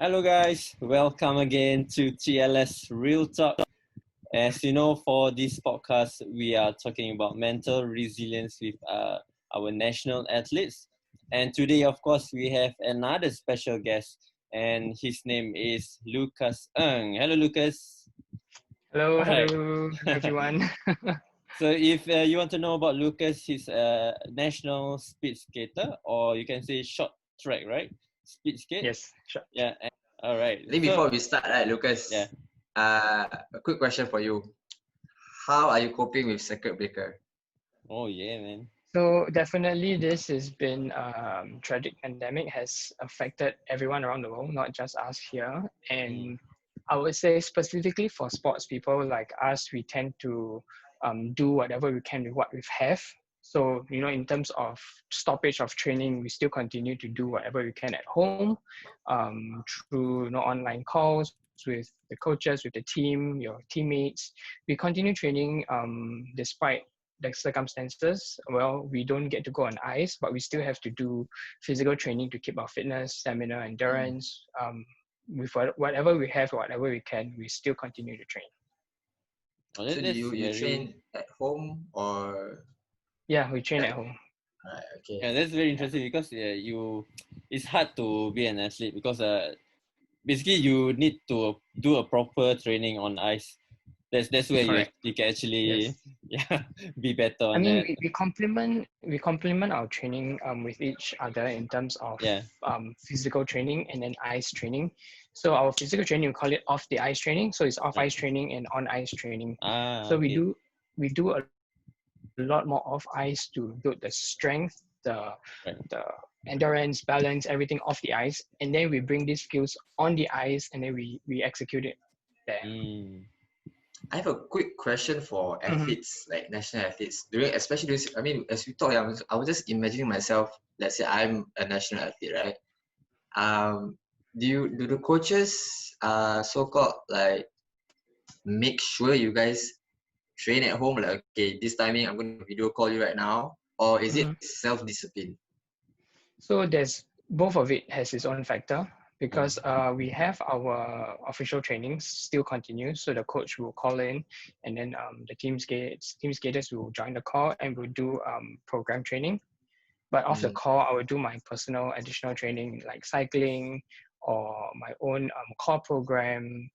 Hello guys, welcome again to TLS Real Talk. As you know, for this podcast, we are talking about mental resilience with our national athletes. And today, of course, we have another special guest, and his name is Lucas Ng. Hello, Lucas. Hello, All right. hello everyone. So if you want to know about Lucas, he's a national speed skater, or you can say short track, right? Speed skate. Yes, sure. Yeah. All right. I think So before we start, right, yeah. Lucas, a quick question for you. How are you coping with circuit breaker? Oh yeah, man. So definitely this has been tragic pandemic has affected everyone around the world, not just us here. And I would say specifically for sports people like us, we tend to do whatever we can with what we have. So, in terms of stoppage of training, we still continue to do whatever we can at home through online calls with the coaches, with the team, your teammates. We continue training despite the circumstances. Well, we don't get to go on ice, but we still have to do physical training to keep our fitness, stamina, endurance. With whatever we have, whatever we can, we still continue to train. Oh, So do that's you train at home or? Yeah, we train at home. Right, okay. yeah, that's very interesting because it's hard to be an athlete because basically you need to do a proper training on ice. That's where Correct. you can actually be better I on mean, that. we complement our training with each other in terms of Yeah. physical training and then ice training. So our physical training, we call it off the ice training. So it's off ice training and on ice training. So Okay. we do a lot more off ice to build the strength, the endurance, balance, everything off the ice, and then we bring these skills on the ice, and then we execute it there. I have a quick question for athletes, like national athletes. Especially this, I mean, as we talk, I was just imagining myself. Let's say I'm a national athlete, right? Do the coaches so-called like make sure you guys train at home? Like, okay, this timing I'm going to video call you right now, or is it self-discipline? So there's both of it has its own factor because we have our official trainings still continue. So the coach will call in, and then the team skaters will join the call and we'll do program training. But off the call, I will do my personal additional training like cycling or my own core program,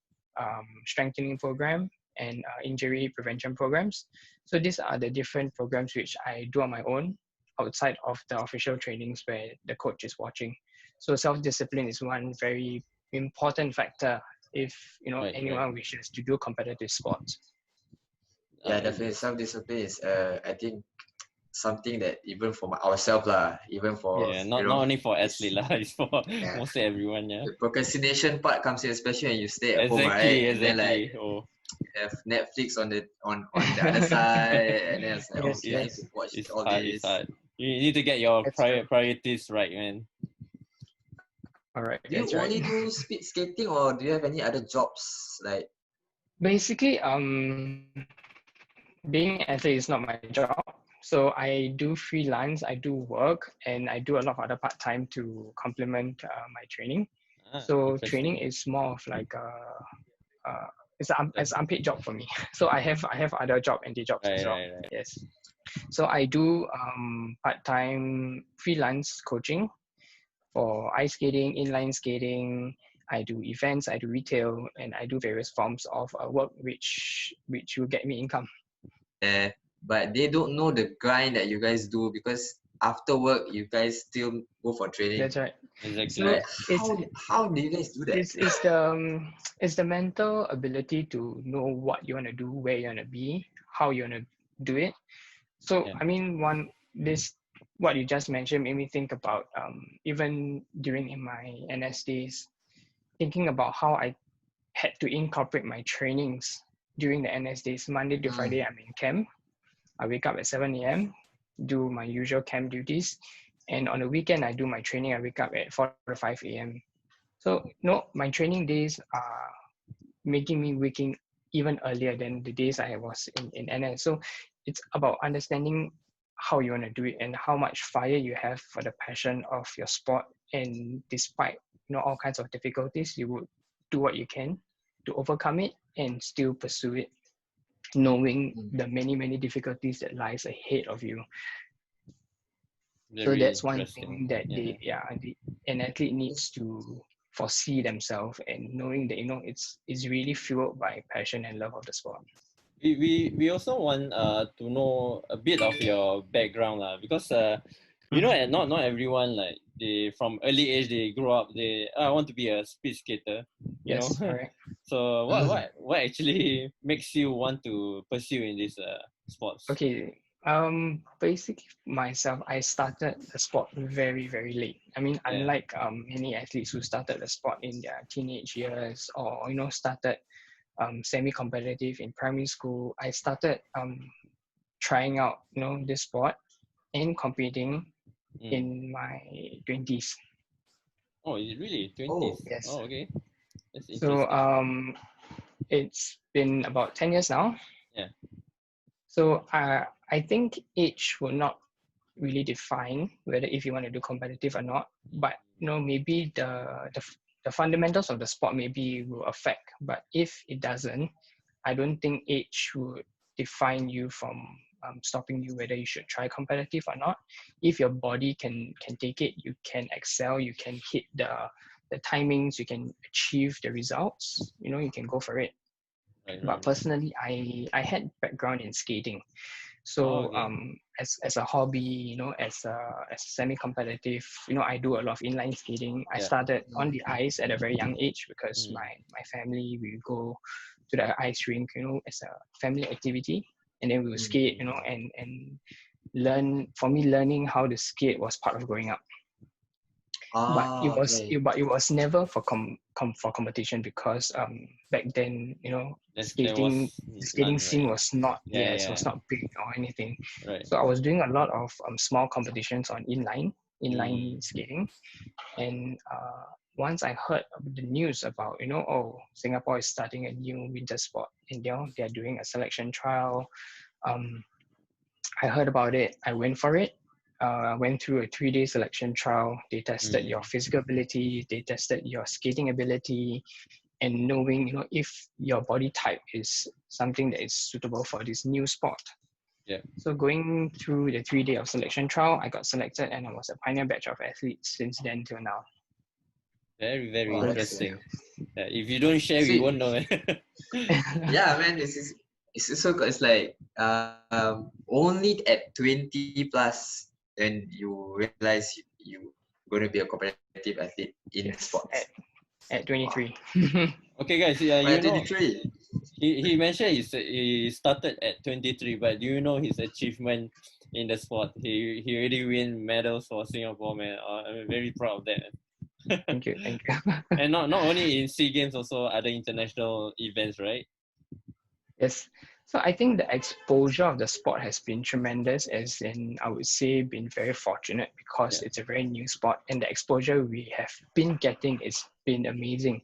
strengthening program, and injury prevention programs. So these are the different programs which I do on my own outside of the official trainings where the coach is watching. So self-discipline is one very important factor if anyone wishes to do competitive sports. Yeah, definitely self-discipline is I think something that even for ourselves lah, even for not only for athlete lah, it's for mostly everyone. Yeah. The procrastination part comes in, especially when you stay at home, right? Exactly. And then like have Netflix on the other side, and then it's like, okay, I need to watch all hard, this. It's hard. You need to get your priorities right, man. All right. Do you only do speed skating, or do you have any other jobs like? Basically, being an athlete is not my job. So I do freelance, I do work, and I do a lot of other part-time to complement my training. So training is more of like it's an unpaid job for me. So I have other job and day jobs as well. Right. Yes. So I do part-time freelance coaching for ice skating, inline skating. I do events, I do retail, and I do various forms of work which will get me income. But they don't know the grind that you guys do because after work you guys still go for training. That's right. Exactly. So how do you guys do that? It's the mental ability to know what you want to do, where you want to be, how you want to do it. So I mean, what you just mentioned made me think about even during in my NS days, thinking about how I had to incorporate my trainings during the NS days. Monday to Friday, I'm in camp. I wake up at 7 a.m., do my usual camp duties. And on the weekend, I do my training. I wake up at 4 to 5 a.m. So, my training days are making me waking even earlier than the days I was in NS. So it's about understanding how you want to do it and how much fire you have for the passion of your sport and despite all kinds of difficulties, you would do what you can to overcome it and still pursue it, knowing the many difficulties that lies ahead of you. So Very that's one interesting. thing that an athlete needs to foresee themselves, and knowing that it's really fueled by passion and love of the sport. We also want to know a bit of your background because not everyone, like, they from early age they grow up, I want to be a speed skater, you know. Yes, correct. So what actually makes you want to pursue in this sports? Okay, basically myself, I started the sport very late. I mean, unlike many athletes who started the sport in their teenage years, or started semi-competitive in primary school, I started trying out this sport and competing in my 20s. Oh, is it really 20s? Oh, yes. Oh, okay, that's So interesting. it's been about 10 years now. Yeah. So I think age will not really define whether if you want to do competitive or not, but maybe the fundamentals of the sport maybe will affect. But if it doesn't, I don't think age would define you from stopping you whether you should try competitive or not. If your body can take it, you can excel, you can hit the timings, you can achieve the results, you can go for it. But personally, I had background in skating. So as a hobby, as a semi-competitive, I do a lot of inline skating. I started on the ice at a very young age because my family, we go to the ice rink, as a family activity, and then we will skate, and learn. For me, learning how to skate was part of growing up. But it was never for competition, because back then skating scene was not was not big or anything. Right. So I was doing a lot of small competitions on inline skating, and once I heard the news about Singapore is starting a new winter sport, and they're doing a selection trial, I heard about it. I went for it. Went through a 3-day selection trial. They tested your physical ability, they tested your skating ability, and knowing if your body type is something that is suitable for this new sport. Yeah. So going through the 3-day of selection trial, I got selected, and I was a pioneer batch of athletes since then till now. Very interesting. If you don't share, we won't know. Yeah, man, it's so good. It's like only at 20 plus then you realize you're going to be a competitive athlete in sports. At 23. Okay, guys, At 23. He mentioned he started at 23, but do you know his achievement in the sport? He already win medals for Singapore, man. I'm very proud of that. Thank you. And not only in SEA Games, also other international events, right? Yes. So I think the exposure of the sport has been tremendous, as in, I would say, been very fortunate, because it's a very new sport, and the exposure we have been getting has been amazing.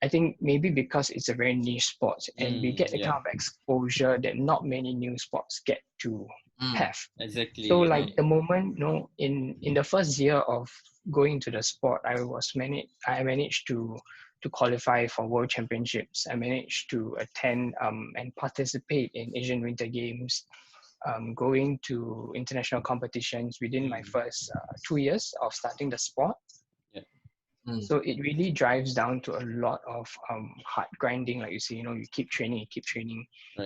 I think maybe because it's a very niche sport, and we get the kind of exposure that not many new sports get to have. Exactly. So like the moment, in the first year of going to the sport, I managed to qualify for World Championships. I managed to attend and participate in Asian Winter Games, going to international competitions within my first 2 years of starting the sport. So it really drives down to a lot of hard grinding, like you say, you keep training.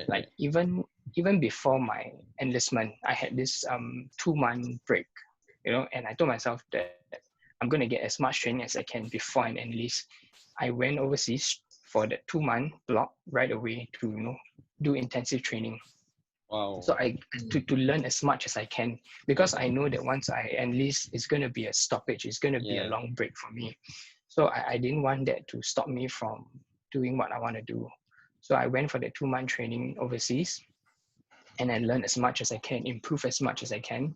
Right. Even before my enlistment, I had this 2-month break, and I told myself that I'm going to get as much training as I can before an enlist. I went overseas for that 2-month block right away to do intensive training. Wow. So to learn as much as I can, because I know that once I enlist, it's going to be a stoppage. It's going to be a long break for me. So I didn't want that to stop me from doing what I want to do. So I went for the 2-month training overseas, and I learned as much as I can, improve as much as I can.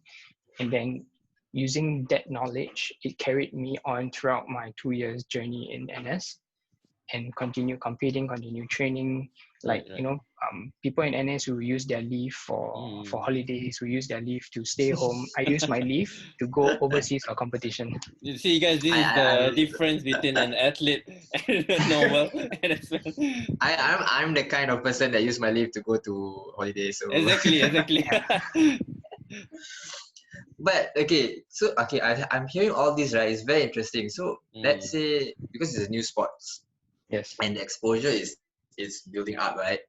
And then using that knowledge, it carried me on throughout my 2 years journey in NS. and continue competing, continue training. Like, Right. people in NS who use their leave for holidays, who use their leave to stay home. I use my leave to go overseas for competition. You see, guys, this is the difference between an athlete and a normal NSman. I'm the kind of person that use my leave to go to holiday. So Exactly. But okay, so okay, I'm hearing all this, right? It's very interesting. So let's say because it's a new sports, Yes. and the exposure is building up, right?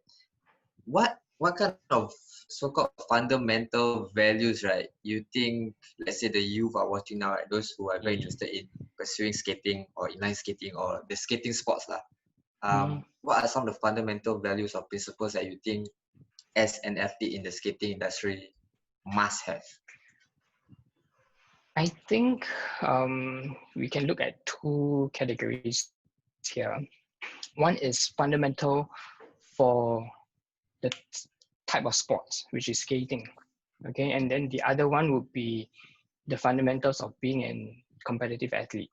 What kind of so-called fundamental values, right? You think, let's say the youth are watching now, right? Those who are very interested in pursuing skating or inline skating or the skating sports, lah. What are some of the fundamental values or principles that you think as an athlete in the skating industry must have? I think we can look at two categories here. One is fundamental for the type of sports, which is skating. Okay, and then the other one would be the fundamentals of being a competitive athlete.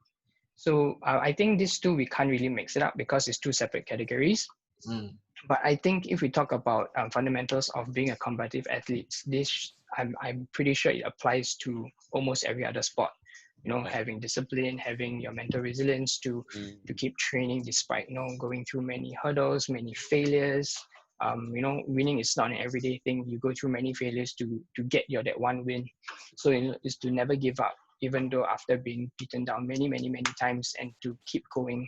So I think these two, we can't really mix it up because it's two separate categories. But I think if we talk about fundamentals of being a competitive athlete, I'm pretty sure it applies to almost every other sport. Having discipline, having your mental resilience to keep training despite going through many hurdles, many failures. Winning is not an everyday thing. You go through many failures to get that one win. So is to never give up, even though after being beaten down many times, and to keep going.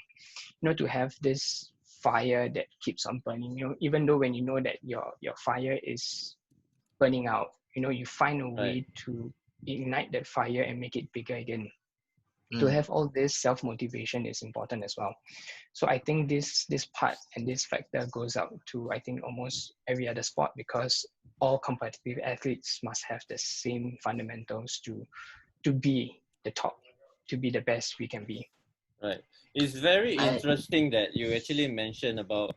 To have this fire that keeps on burning. Even though when you know that your fire is burning out, you find a way to ignite that fire and make it bigger again. To have all this self-motivation is important as well. So I think this part and this factor goes up to, I think, almost every other sport, because all competitive athletes must have the same fundamentals to be the top, to be the best we can be. Right. It's very interesting that you actually mentioned about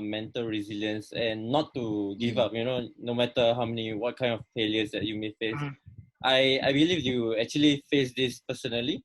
mental resilience and not to give up, no matter what kind of failures that you may face. I believe you actually face this personally.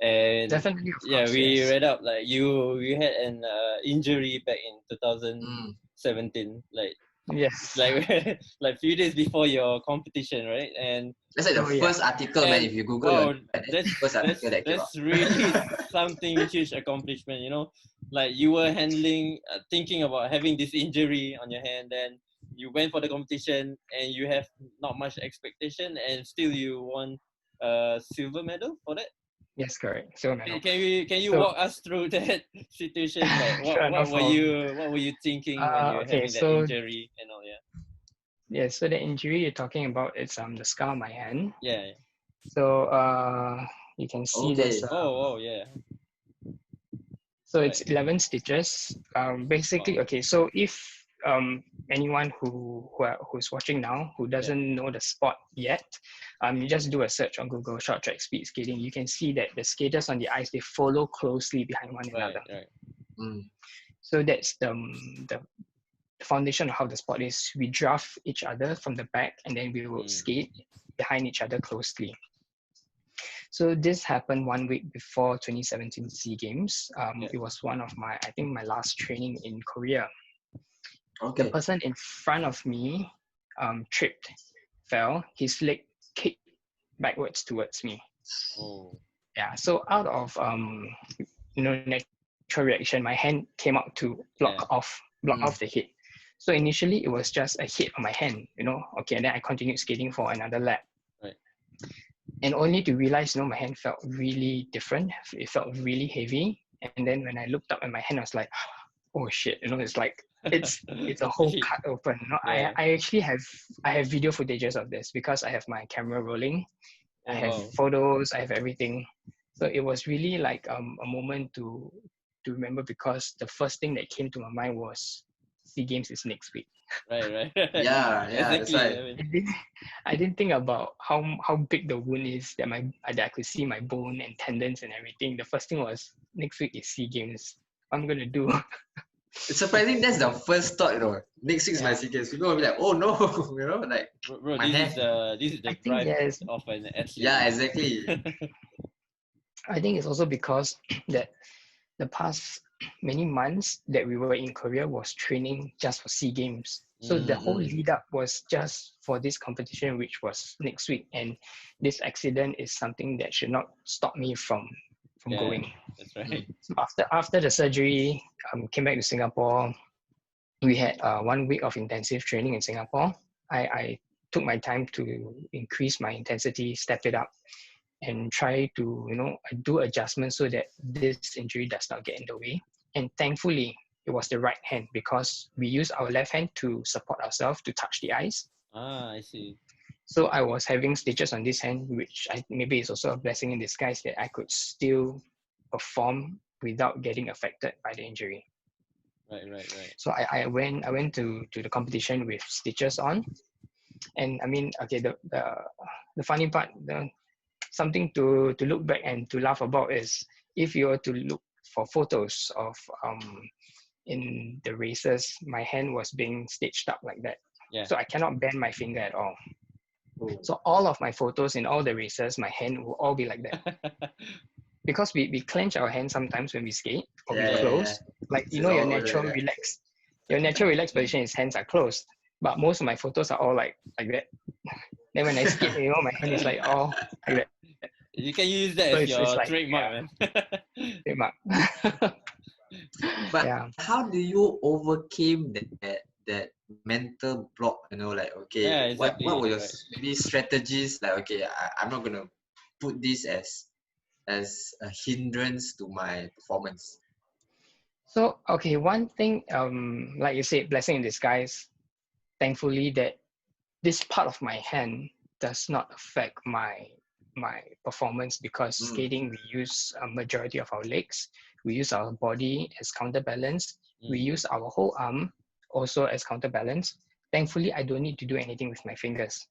And definitely, of course, we yes. read up like you had an injury back in 2017, like yes, like few days before your competition, right? And that's like the first article, man. If you Google, that's really something huge accomplishment. Like you were handling, thinking about having this injury on your hand, and you went for the competition, and you have not much expectation, and still you won a silver medal for that. Yes, correct. So can you walk us through that situation? Like what were you thinking when you were having that injury and all? Yeah, so the injury you're talking about is the scar on my hand. Yeah. So you can see this. Yeah. So it's 11 stitches. Basically, okay. So if anyone who's watching now who doesn't know the sport yet, you just do a search on Google short track speed skating. You can see that the skaters on the ice, they follow closely behind one another. Right. So that's the foundation of how the sport is. We draft each other from the back, and then we will skate behind each other closely. So this happened 1 week before 2017 SEA Games. It was one of my last training in Korea. Okay. The person in front of me tripped, fell, his leg kicked backwards towards me. Yeah, so out of natural reaction, my hand came out to block off the hit. So initially it was just a hit on my hand, okay, and then I continued skating for another lap. Right. And only to realize, my hand felt really different. It felt really heavy. And then when I looked up at my hand, I was like, oh shit, it's like, it's a whole cut open. I actually have video footages of this because I have my camera rolling. I have photos, I have everything. So it was really like a moment to remember, because the first thing that came to my mind was SEA Games is next week. Right. Yeah, exactly. That's right. I didn't think about how big the wound is, that I could see my bone and tendons and everything. The first thing was, next week is SEA Games. What I'm gonna do. It's surprising that's the first thought, Next week is my SEA Games. People will be like, oh no, like bro, this is the drive of an athlete. Yeah, exactly. I think it's also because that the past many months that we were in Korea was training just for SEA Games. So the whole lead up was just for this competition, which was next week. And this accident is something that should not stop me from going. That's right. So after the surgery, came back to Singapore. We had 1 week of intensive training in Singapore. I took my time to increase my intensity, step it up, and try to do adjustments so that this injury does not get in the way. And thankfully, it was the right hand because we use our left hand to support ourselves to touch the ice. I see. So I was having stitches on this hand, which maybe is also a blessing in disguise that I could still perform without getting affected by the injury. Right. So I went to the competition with stitches on, and I mean, okay, the funny part, something to look back and to laugh about is if you were to look for photos of in the races, my hand was being stitched up like that. Yeah. So I cannot bend my finger at all. Oh. So all of my photos in all the races, my hand will all be like that. Because we clench our hands sometimes when we skate or we close. Like your natural relaxed position is hands are closed. But most of my photos are all like that. Then when I skate, my hand is like all like that. You can use that So as it's your like, trademark, man. Trademark. But Yeah. how do you overcame that mental block? Yeah, exactly. What were your Right. maybe strategies? Like, okay, I'm not gonna put this as a hindrance to my performance. So okay, one thing, like you said, blessing in disguise. Thankfully, that this part of my hand does not affect my performance because skating we use a majority of our legs. We use our body as counterbalance. We use our whole arm also as counterbalance. Thankfully, I don't need to do anything with my fingers.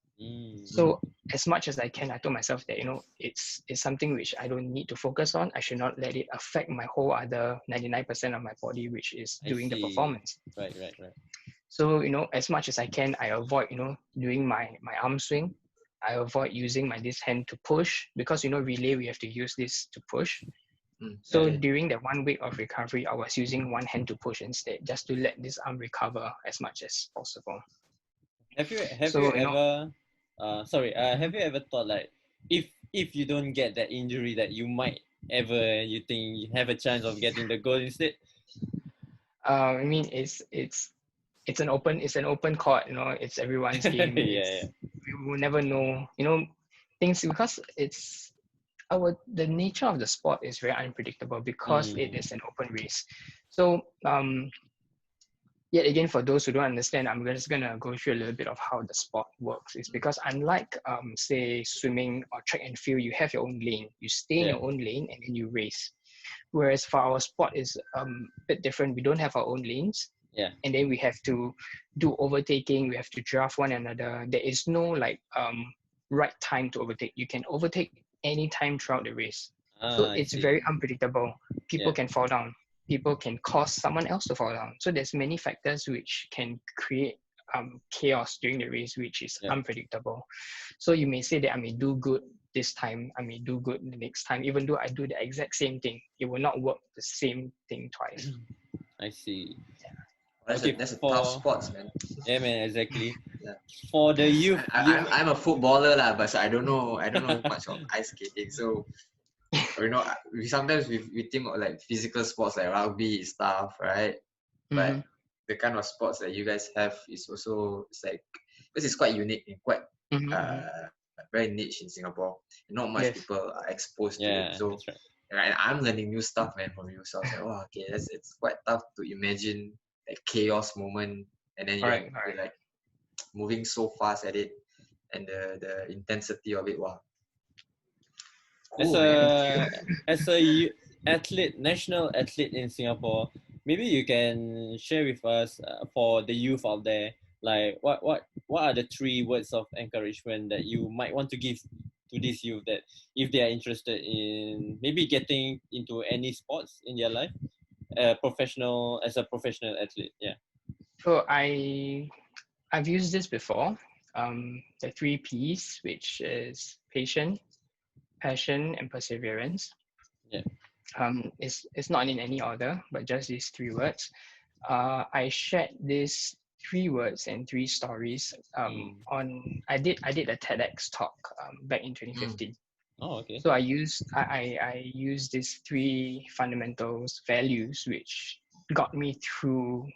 So as much as I can, I told myself that it's something which I don't need to focus on. I should not let it affect my whole other 99% of my body, which is doing the performance. Right. So as much as I can, I avoid doing my arm swing. I avoid using this hand to push because relay we have to use this to push. So during that 1 week of recovery, I was using one hand to push instead, just to let this arm recover as much as possible. Have you ever thought like if you don't get that injury that you might ever you think you have a chance of getting the goal instead? I mean it's an open court, it's everyone's game. Yeah. We will never know, things because the nature of the sport is very unpredictable because it is an open race. So yet again, for those who don't understand, I'm just gonna go through a little bit of how the sport works. It's because unlike say swimming or track and field, you have your own lane. You stay in your own lane and then you race. Whereas for our sport is a bit different. We don't have our own lanes. Yeah. And then we have to do overtaking. We have to draft one another. There is no right time to overtake. You can overtake any time throughout the race. So it's very unpredictable. People can fall down. People can cause someone else to fall down. So there's many factors which can create chaos during the race, which is unpredictable. So you may say that I may do good this time, I may do good the next time, even though I do the exact same thing. It will not work the same thing twice. I see. That's a tough sport, man. Yeah, man, exactly. For the youth, I'm a footballer lah, but I don't know much of ice skating. So we sometimes we think of like physical sports like rugby stuff, right? But the kind of sports that you guys have is also because it's quite unique and quite very niche in Singapore. Not much people are exposed to it. So I'm learning new stuff, man, from you. So I was like, oh, okay, it's quite tough to imagine a chaos moment, and then you're like moving so fast at it, and the intensity of it. Wow. Cool, as a national athlete in Singapore, maybe you can share with us for the youth out there, like what are the 3 words of encouragement that you might want to give to this youth that if they are interested in maybe getting into any sports in their life, as a professional athlete? Yeah. So I've used this before. The 3 P's, which is patient, passion, and perseverance. Yeah. It's not in any order, but just these three words. I shared these three words and three stories on I did a TEDx talk back in Mm. 2015. Oh, okay. So I used these three fundamentals values which got me through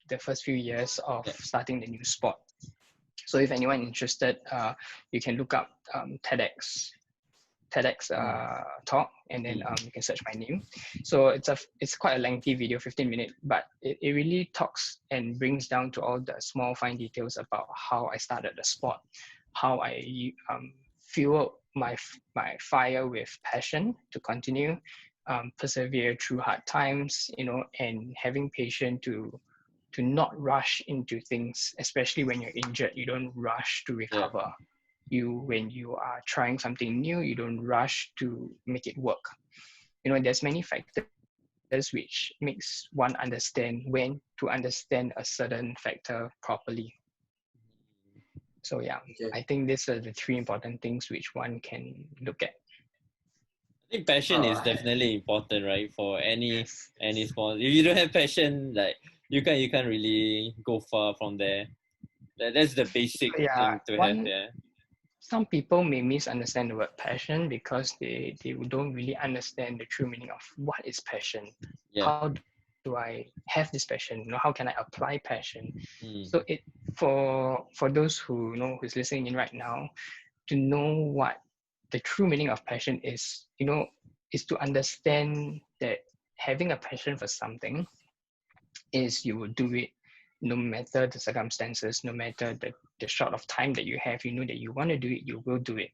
the first few years of Yeah. starting the new sport. So if anyone interested, you can look up TEDx talk, and then you can search my name. So it's quite a lengthy video, 15 minutes, but it really talks and brings down to all the small fine details about how I started the sport, how I fuel my fire with passion to continue, persevere through hard times, and having patience to not rush into things, especially when you're injured. You don't rush to recover. When you are trying something new, you don't rush to make it work. There's many factors which makes one understand when to understand a certain factor properly. So yeah, Okay. I think these are the three important things which one can look at. I think passion is Alright. definitely important, right? For any Yes. sport. If you don't have passion, like you can't really go far from there. That's the basic Yeah, thing to have. Yeah. some people may misunderstand the word passion because they don't really understand the true meaning of what is passion. Yeah. How do I have this passion? How can I apply passion? So Mm. for those who's listening in right now, to know what the true meaning of passion is to understand that having a passion for something is you will do it no matter the circumstances, no matter the short of time that you have. You know that you want to do it, you will do it.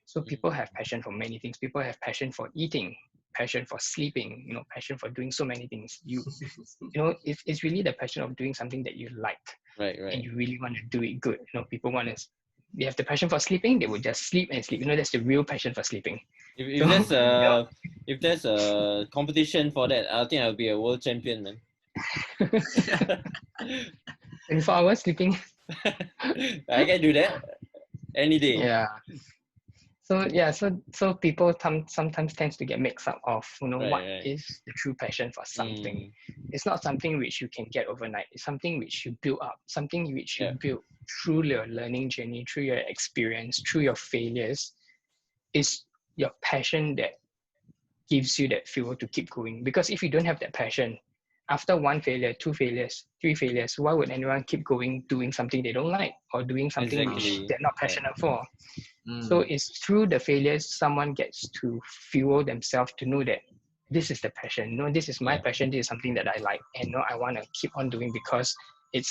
So people have passion for many things. People have passion for eating, passion for sleeping, passion for doing so many things. It's really the passion of doing something that you like Right. and you really want to do it good. People want to, they have the passion for sleeping, they will just sleep and sleep. That's the real passion for sleeping. If there's if there's a competition for that, I think I'll be a world champion, man. 24 hours sleeping. I can do that any day. Yeah. So people sometimes tends to get mixed up of what Right. is the true passion for something. Mm. It's not something which you can get overnight. It's something which you build up, something which you Yeah. build through your learning journey, through your experience, through your failures. It's your passion that gives you that fuel to keep going. Because if you don't have that passion, after one failure, two failures, three failures, why would anyone keep going doing something they don't like or doing something which Exactly. they're not passionate for? Mm. So it's through the failures someone gets to fuel themselves to know that this is the passion. This is my passion. This is something that I like, and I want to keep on doing because it's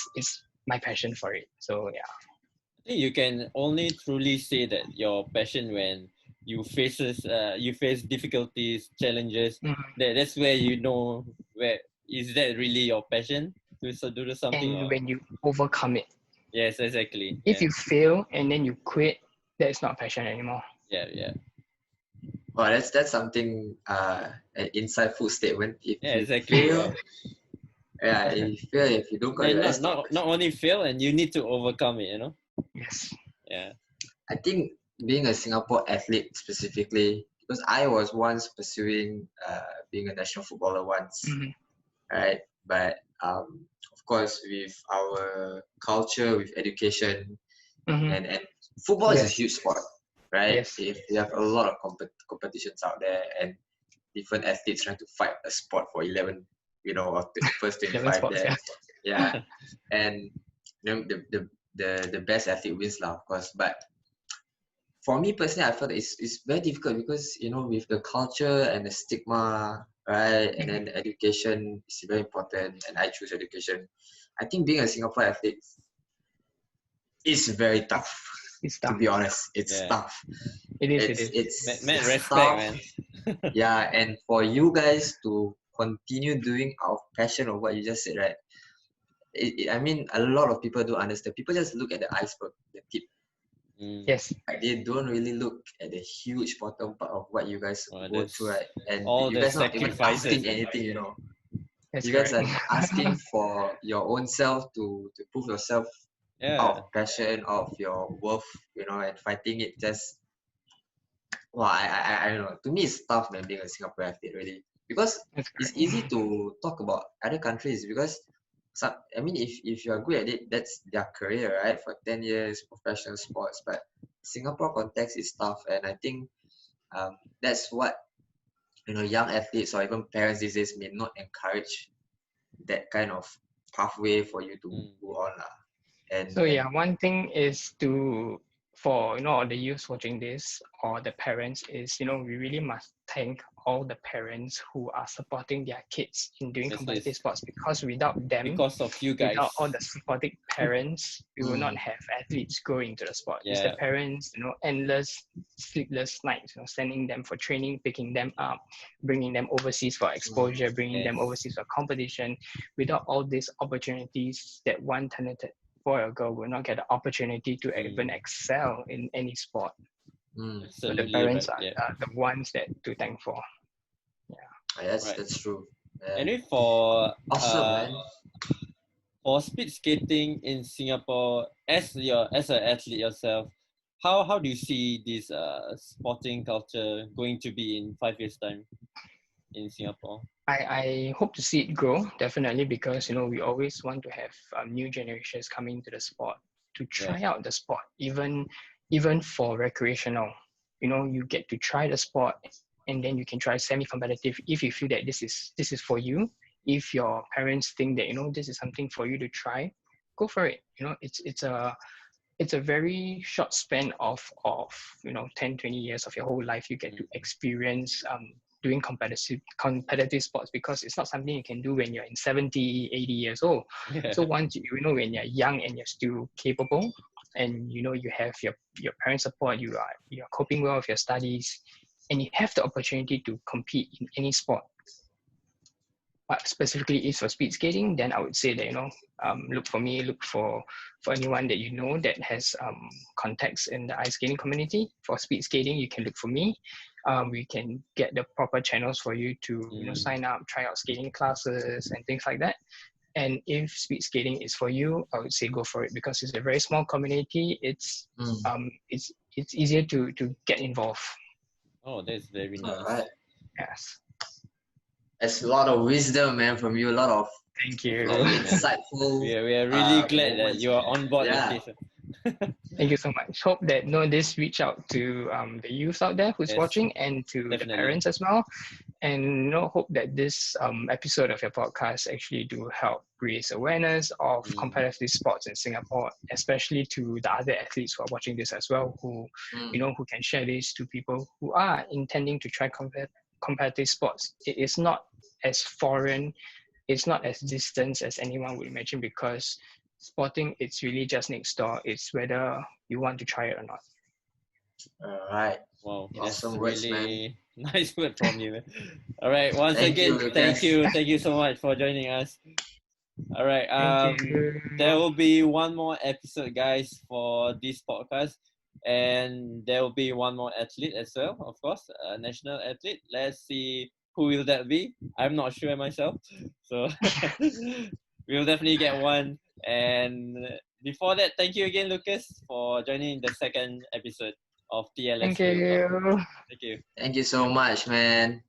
my passion for it. So yeah. I think you can only truly say that your passion when you face difficulties, challenges. That's where you know where is that really your passion to do something. And Or when you overcome it, yes, exactly. if Yeah. you fail and then you quit, that's not passion anymore. Yeah. Well, that's something an insightful statement. If Yeah, you exactly. fail, if you don't got Then it, that's not only fail, and you need to overcome it. Yes. Yeah. I think being a Singapore athlete specifically, because I was once pursuing being a national footballer once, right? But of course, with our culture, with education, and football is a huge sport, right? Yes. If you have a lot of competitions out there and different athletes trying to fight a sport for 11, or first 25 sports, there, yeah, and the best athlete wins lah, of course. But for me personally, I felt it's very difficult because with the culture and the stigma, right, and then education is very important, and I choose education. I think being a Singapore athlete is very tough. It's to tough. be honest, it's tough. It is. It's Man, respect, tough. man. Yeah, and for you guys to continue doing our passion of what you just said, right? I mean, a lot of people don't understand. People just look at the iceberg, the tip. Yes. Like, they don't really look at the huge bottom part of what you guys go through, right? And all you the guys not even sacrifices, asking man. anything, That's you guys correct. are asking for your own self to prove yourself out of passion, out of your worth, and fighting it just well, I don't know. To me, it's tough, man, being a Singapore athlete, really, because That's it's correct. easy to talk about other countries because some. I mean, if you are good at it, that's their career, right? For 10 years, professional sports. But Singapore context is tough, and I think that's what young athletes or even parents these days may not encourage that kind of pathway for you to go on, lah. So And yeah, one thing is for all the youths watching this or the parents is we really must thank all the parents who are supporting their kids in doing Yes, competitive yes. sports, because without them, Because of you guys. without all the supporting parents, we will not have athletes going to the sport. It's the Yeah. parents, endless sleepless nights, sending them for training, picking them up, bringing them overseas for exposure, bringing them Yes. overseas for competition. Without all these opportunities, that one talented boy or girl will not get the opportunity to even excel in any sport. So the Absolutely parents right. are the ones that to thank for. That's Right. that's true. Anyway, for Awesome, man. for speed skating in Singapore, as an athlete yourself, how do you see this sporting culture going to be in 5 years' time in Singapore? I hope to see it grow, definitely, because we always want to have new generations coming to the sport to try out the sport, even for recreational. You get to try the sport, and then you can try semi-competitive if you feel that this is for you. If your parents think that this is something for you to try, go for it. It's a very short span of 10, 20 years of your whole life you get to experience doing competitive sports, because it's not something you can do when you're in 70, 80 years old. So once when you're young and you're still capable, and you have your parents' support, you're coping well with your studies, and you have the opportunity to compete in any sport, but specifically is for speed skating, then I would say that look for anyone that that has contacts in the ice skating community. For speed skating, you can look for me. We can get the proper channels for you to sign up, try out skating classes and things like that. And if speed skating is for you, I would say go for it, because it's a very small community. It's easier to get involved. Oh, that's very nice. All right. Yes. It's a lot of wisdom, man, from you. A lot of Thank you. Insightful. We are really glad that moments, you are man. on board Yeah. with this. Thank you so much. Hope that this reach out to the youth out there who's watching, and to the parents as well. And hope that this episode of your podcast actually do help raise awareness of competitive sports in Singapore, especially to the other athletes who are watching this as well, who who can share this to people who are intending to try competitive sports. It is not as foreign, it's not as distant as anyone would imagine, because sporting, it's really just next door. It's whether you want to try it or not. All right. Wow, Awesome that's words, really nice word from you. All right, once Thank again, you, thank Lucas. you so much for joining us. All right, Thank you. there will be one more episode, guys, for this podcast, and there will be one more athlete as well, of course, a national athlete. Let's see who will that be. I'm not sure myself, so we'll definitely get one. And before that, thank you again, Lucas, for joining the second episode of TLS Thank Real Talk. you. Thank you. Thank you so much, man.